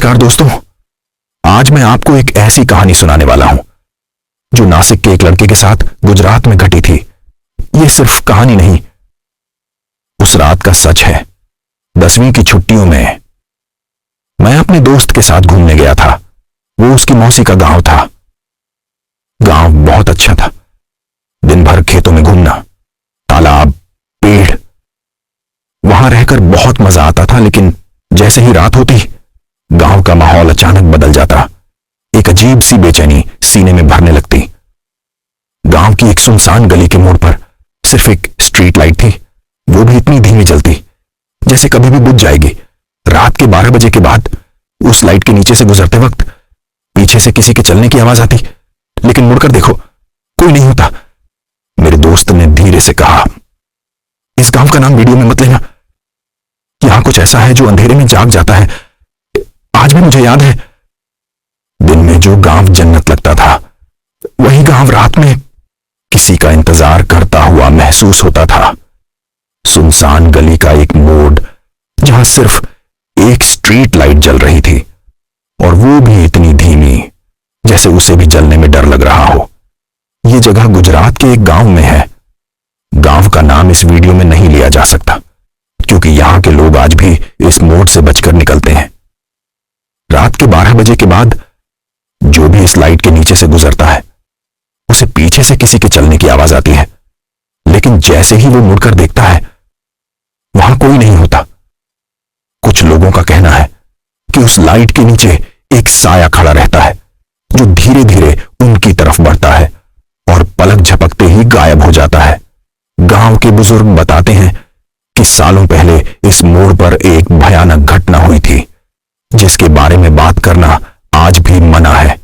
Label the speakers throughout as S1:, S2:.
S1: नमस्कार दोस्तों। आज मैं आपको एक ऐसी कहानी सुनाने वाला हूं जो नासिक के एक लड़के के साथ गुजरात में घटी थी। यह सिर्फ कहानी नहीं, उस रात का सच है। 10वीं की छुट्टियों में मैं अपने दोस्त के साथ घूमने गया था। वो उसकी मौसी का गांव था। गांव बहुत अच्छा था। दिन भर खेतों में घूमना, तालाब, पेड़, वहां रहकर बहुत मजा आता था। लेकिन जैसे ही रात होती, गांव का माहौल अचानक बदल जाता। एक अजीब सी बेचैनी सीने में भरने लगती। गांव की एक सुनसान गली के मोड़ पर सिर्फ एक स्ट्रीट लाइट थी, वो भी इतनी धीमी चलती जैसे कभी भी बुझ जाएगी। रात के 12 बजे के बाद उस लाइट के नीचे से गुजरते वक्त पीछे से किसी के चलने की आवाज आती, लेकिन मुड़कर देखो, कोई नहीं होता। मेरे दोस्त ने धीरे से कहा, इस गांव का नाम वीडियो में मत लेना। यहां कुछ ऐसा है जो अंधेरे में जाग जाता है। आज भी मुझे याद है, दिन में जो गांव जन्नत लगता था, वही गांव रात में किसी का इंतजार करता हुआ महसूस होता था। सुनसान गली का एक मोड़ जहां सिर्फ एक स्ट्रीट लाइट जल रही थी, और वो भी इतनी धीमी जैसे उसे भी जलने में डर लग रहा हो। यह जगह गुजरात के एक गांव में है। गांव का नाम इस वीडियो में नहीं लिया जा सकता, क्योंकि यहां के लोग आज भी इस मोड़ से बचकर निकलते हैं। रात के 12 बजे के बाद जो भी इस लाइट के नीचे से गुजरता है, उसे पीछे से किसी के चलने की आवाज आती है। लेकिन जैसे ही वो मुड़कर देखता है, वहां कोई नहीं होता। कुछ लोगों का कहना है कि उस लाइट के नीचे एक साया खड़ा रहता है, जो धीरे धीरे उनकी तरफ बढ़ता है और पलक झपकते ही गायब हो जाता है। गांव के बुजुर्ग बताते हैं कि सालों पहले इस मोड़ पर एक भयानक घटना हुई थी, जिसके बारे में बात करना आज भी मना है।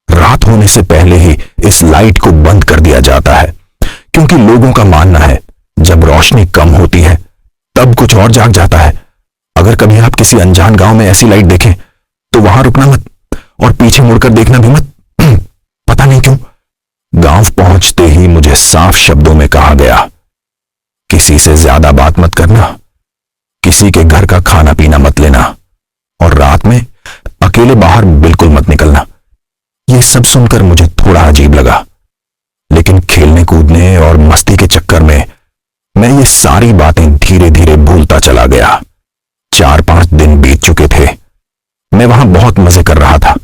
S1: रात होने से पहले ही इस लाइट को बंद कर दिया जाता है, क्योंकि लोगों का मानना है जब रोशनी कम होती है तब कुछ और जाग जाता है। अगर कभी आप किसी अनजान गांव में ऐसी लाइट देखें तो वहां रुकना मत, और पीछे मुड़कर देखना भी मत। पता नहीं क्यों गांव पहुंचते ही मुझे साफ शब्दों में कहा गया, किसी से ज्यादा बात मत करना, किसी के घर का खाना पीना मत लेना, और रात में अकेले बाहर बिल्कुल मत निकलना। यह सब सुनकर मुझे थोड़ा अजीब लगा, लेकिन खेलने कूदने और मस्ती के चक्कर में मैं ये सारी बातें धीरे धीरे भूलता चला गया। 4-5 दिन बीत चुके थे। मैं वहां बहुत मजे कर रहा था।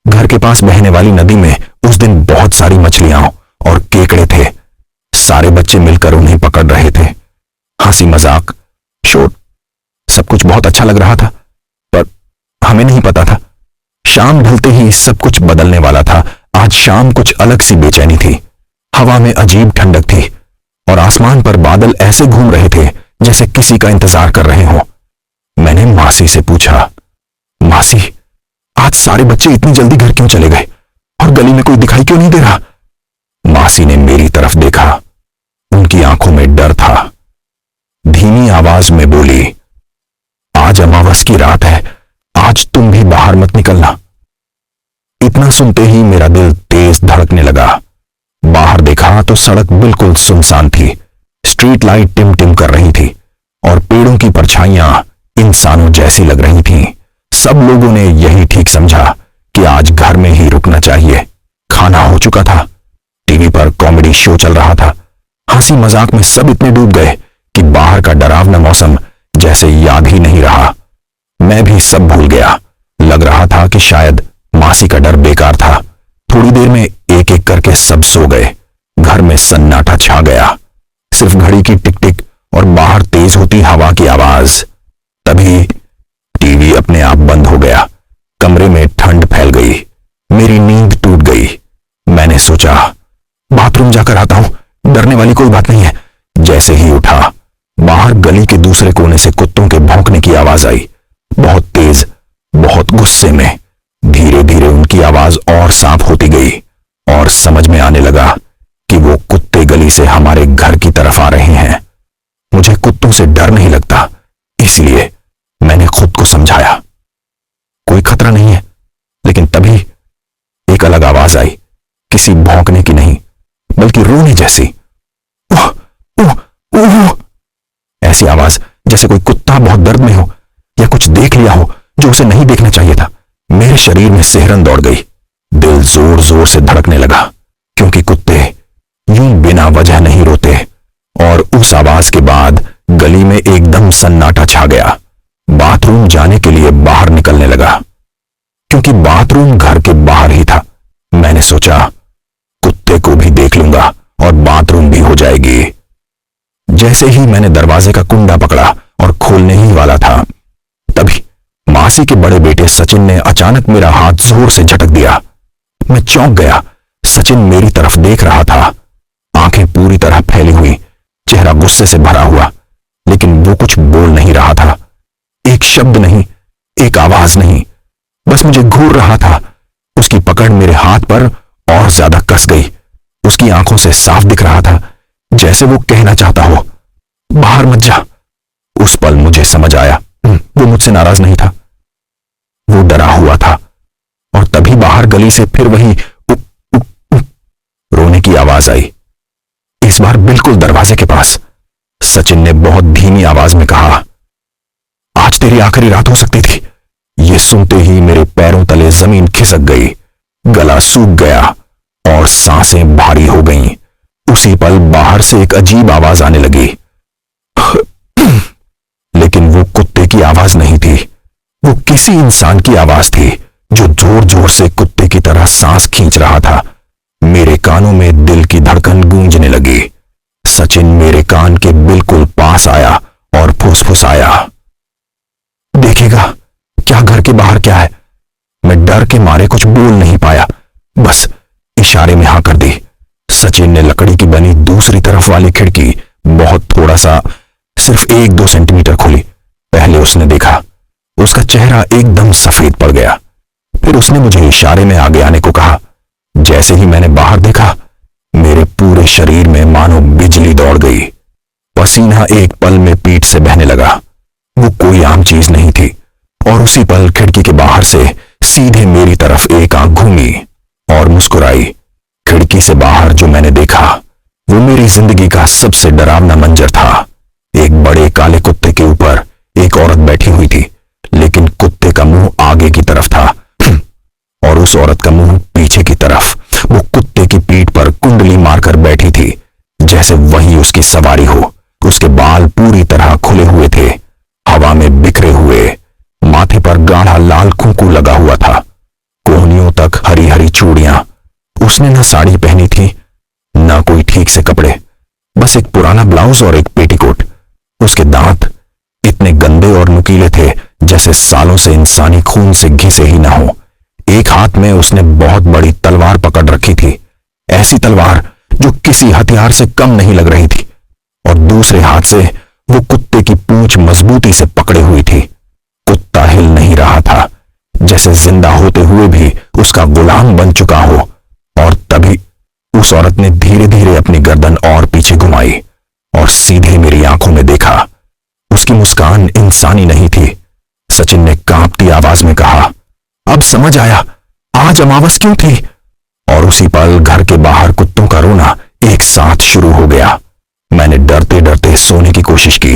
S1: घर के पास बहने वाली नदी में उस दिन बहुत सारी मछलियां और केकड़े थे। सारे बच्चे मिलकर उन्हें पकड़ रहे थे। हंसी मजाक, शोर, सब कुछ बहुत अच्छा लग रहा था, पर हमें नहीं पता था शाम ढलते ही सब कुछ बदलने वाला था। आज शाम कुछ अलग सी बेचैनी थी। हवा में अजीब ठंडक थी और आसमान पर बादल ऐसे घूम रहे थे जैसे किसी का इंतजार कर रहे हो। मैंने मासी से पूछा, मासी, आज सारे बच्चे इतनी जल्दी घर क्यों चले गए और गली में कोई दिखाई क्यों नहीं दे रहा? मासी ने मेरी तरफ देखा। उनकी आंखों में डर था। धीमी आवाज में बोली, आज अमावस की रात है, आज तुम भी बाहर मत निकलना। इतना सुनते ही मेरा दिल तेज धड़कने लगा। बाहर देखा तो सड़क बिल्कुल सुनसान थी। स्ट्रीट लाइट टिम टिम कर रही थी और पेड़ों की परछाइयां इंसानों जैसी लग रही थीं। सब लोगों ने यही ठीक समझा कि आज घर में ही रुकना चाहिए। खाना हो चुका था। टीवी पर कॉमेडी शो चल रहा था। हंसी मजाक में सब इतने डूब गए कि बाहर का डरावना मौसम जैसे याद ही नहीं रहा। मैं भी सब भूल गया। लग रहा था कि शायद मासी का डर बेकार था। थोड़ी देर में एक एक करके सब सो गए। घर में सन्नाटा छा गया। सिर्फ घड़ी की टिक टिक और बाहर तेज होती हवा की आवाज। तभी टीवी अपने आप बंद हो गया। कमरे में ठंड फैल गई। मेरी नींद टूट गई। मैंने सोचा, बाथरूम जाकर आता हूं, डरने वाली कोई बात नहीं है। जैसे ही उठा, बाहर गली के दूसरे कोने से कुत्तों के भौंकने की आवाज आई, बहुत तेज, बहुत गुस्से में। धीरे धीरे उनकी आवाज और साफ होती गई और समझ में आने लगा कि वो कुत्ते गली से हमारे घर की तरफ आ रहे हैं। मुझे कुत्तों से डर नहीं लगता, इसलिए मैंने खुद को समझाया कोई खतरा नहीं है। लेकिन तभी एक अलग आवाज आई, किसी भौंकने की नहीं, बल्कि रोने जैसी। ओह, ओह, ओह। ऐसी आवाज जैसे कोई कुत्ता बहुत दर्द में हो या कुछ देख लिया हो जो उसे नहीं देखना चाहिए था। मेरे शरीर में सिहरन दौड़ गई, दिल जोर जोर से धड़कने लगा, क्योंकि कुत्ते यूं बिना वजह नहीं रोते। और उस आवाज के बाद गली में एकदम सन्नाटा छा गया। बाथरूम जाने के लिए बाहर निकलने लगा, क्योंकि बाथरूम घर के बाहर ही था। मैंने सोचा कुत्ते को भी देख लूंगा और बाथरूम भी हो जाएगी। जैसे ही मैंने दरवाजे का कुंडा पकड़ा और खोलने ही वाला था, तभी मासी के बड़े बेटे सचिन ने अचानक मेरा हाथ जोर से झटक दिया। मैं चौंक गया। सचिन मेरी तरफ देख रहा था, आंखें पूरी तरह फैली हुई, चेहरा गुस्से से भरा हुआ, लेकिन वो कुछ बोल नहीं रहा था। एक शब्द नहीं, एक आवाज नहीं, बस मुझे घूर रहा था। उसकी पकड़ मेरे हाथ पर और ज्यादा कस गई। उसकी आंखों से साफ दिख रहा था, जैसे वो कहना चाहता हो, बाहर मत जा। उस पल मुझे समझ आया, वो मुझसे नाराज नहीं था, वो डरा हुआ था। और तभी बाहर गली से फिर वही रोने की आवाज आई, इस बार बिल्कुल दरवाजे के पास। सचिन ने बहुत धीमी आवाज में कहा, आज तेरी आखिरी रात हो सकती थी। ये सुनते ही मेरे पैरों तले जमीन खिसक गई, गला सूख गया और सांसें भारी हो गईं। उसी पल बाहर से एक अजीब आवाज आने लगी, लेकिन वो कुत्ते की आवाज नहीं थी, वो किसी इंसान की आवाज थी जो जोर जोर से कुत्ते की तरह सांस खींच रहा था। मेरे कानों में दिल की धड़कन गूंजने लगी। सचिन मेरे कान के बिल्कुल पास आया और फुसफुसाया, देखेगा क्या घर के बाहर क्या है। मैं डर के मारे कुछ बोल नहीं पाया, बस इशारे में हाँ कर दी। सचिन ने लकड़ी की बनी दूसरी तरफ वाली खिड़की बहुत थोड़ा सा, सिर्फ 1-2 सेंटीमीटर खोली। पहले उसने देखा, उसका चेहरा एकदम सफेद पड़ गया। फिर उसने मुझे इशारे में आगे आने को कहा। जैसे ही मैंने बाहर देखा, मेरे पूरे शरीर में मानो बिजली दौड़ गई। पसीना एक पल में पीठ से बहने लगा। वो कोई आम चीज नहीं थी। और उसी पल खिड़की के बाहर से सीधे मेरी तरफ एक आंख घूमी और मुस्कुराई। खिड़की से बाहर जो मैंने देखा, वो मेरी जिंदगी का सबसे डरावना मंजर था। एक बड़े काले कुत्ते के ऊपर एक औरत बैठी हुई थी, लेकिन कुत्ते का मुंह आगे की तरफ था और उस औरत का मुंह पीछे की तरफ। वो कुत्ते की पीठ पर कुंडली मारकर बैठी थी, जैसे वही उसकी सवारी हो। उसके बाल पूरी तरह खुले हुए थे, हवा में बिखरे हुए। माथे पर गाढ़ा लाल कुंकू लगा हुआ था, कोहनियों तक हरी हरी चूड़ियां। उसने न साड़ी पहनी थी, न कोई ठीक से कपड़े, बस एक पुराना ब्लाउज और एक पेटीकोट। उसके दांत इतने गंदे और नुकीले थे जैसे सालों से इंसानी खून से घिसे ही ना हो। एक हाथ में उसने बहुत बड़ी तलवार पकड़ रखी थी, ऐसी तलवार जो किसी हथियार से कम नहीं लग रही थी, और दूसरे हाथ से वो कुत्ते की पूंछ मजबूती से पकड़े हुई थी। कुत्ता हिल नहीं रहा था, जैसे जिंदा होते हुए भी उसका गुलाम बन चुका हो। और तभी उस औरत ने धीरे धीरे अपनी गर्दन और पीछे घुमाई और सीधे मेरी आंखों में देखा। उसकी मुस्कान इंसानी नहीं थी। सचिन ने कांपती आवाज में कहा, अब समझ आया आज अमावस क्यों थी। और उसी पल घर के बाहर कुत्तों का रोना एक साथ शुरू हो गया। मैंने डरते डरते सोने की कोशिश की।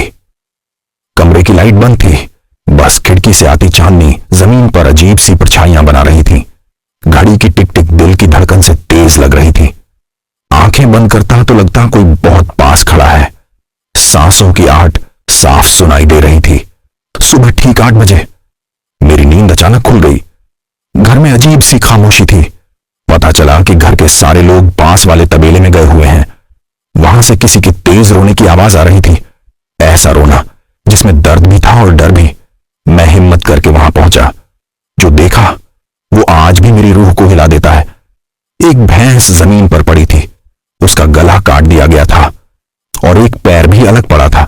S1: कमरे की लाइट बंद थी, बस खिड़की से आती चांदनी जमीन पर अजीब सी परछाइयां बना रही थी। घड़ी की टिक टिक दिल की धड़कन से तेज लग रही थी। आंखें बंद करता तो लगता कोई बहुत पास खड़ा है। सांसों की आहट साफ सुनाई दे रही थी। सुबह ठीक 8 बजे मेरी नींद अचानक खुल गई। घर में अजीब सी खामोशी थी। पता चला कि घर के सारे लोग पास वाले तबेले में गए हुए हैं। वहां से किसी की तेज रोने की आवाज आ रही थी, ऐसा रोना जिसमें दर्द भी था और डर भी। मैं हिम्मत करके वहां पहुंचा। जो देखा वो आज भी मेरी रूह को हिला देता है। एक भैंस जमीन पर पड़ी थी, उसका गला काट दिया गया था और एक पैर भी अलग पड़ा था।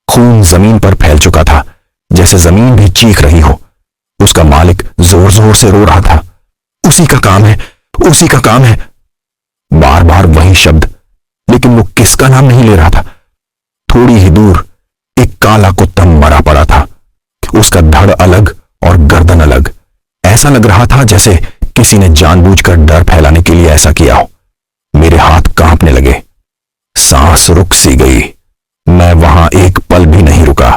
S1: खून जमीन पर फैल चुका था, जैसे जमीन भी चीख रही हो। उसका मालिक जोर जोर से रो रहा था, उसी का काम है, उसी का काम है। बार बार वही शब्द, लेकिन वो किसका नाम नहीं ले रहा था। थोड़ी ही दूर एक काला कुत्ता मरा पड़ा था, उसका धड़ अलग और गर्दन अलग। ऐसा लग रहा था जैसे किसी ने जानबूझकर डर फैलाने के लिए ऐसा किया हो। मेरे हाथ कांपने लगे, सांस रुक सी गई। मैं वहां एक पल भी नहीं रुका।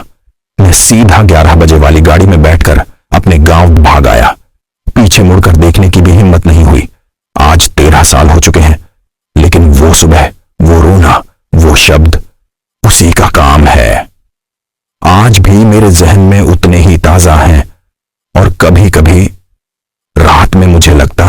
S1: मैं सीधा 11 बजे वाली गाड़ी में बैठकर अपने गांव भाग आया। पीछे मुड़कर देखने की भी हिम्मत नहीं हुई। आज 13 साल हो चुके हैं, लेकिन वो सुबह, वो रोना, वो शब्द उसी का काम है। आज भी मेरे जहन में उतने ही ताजा हैं और कभी कभी रात में मुझे लगता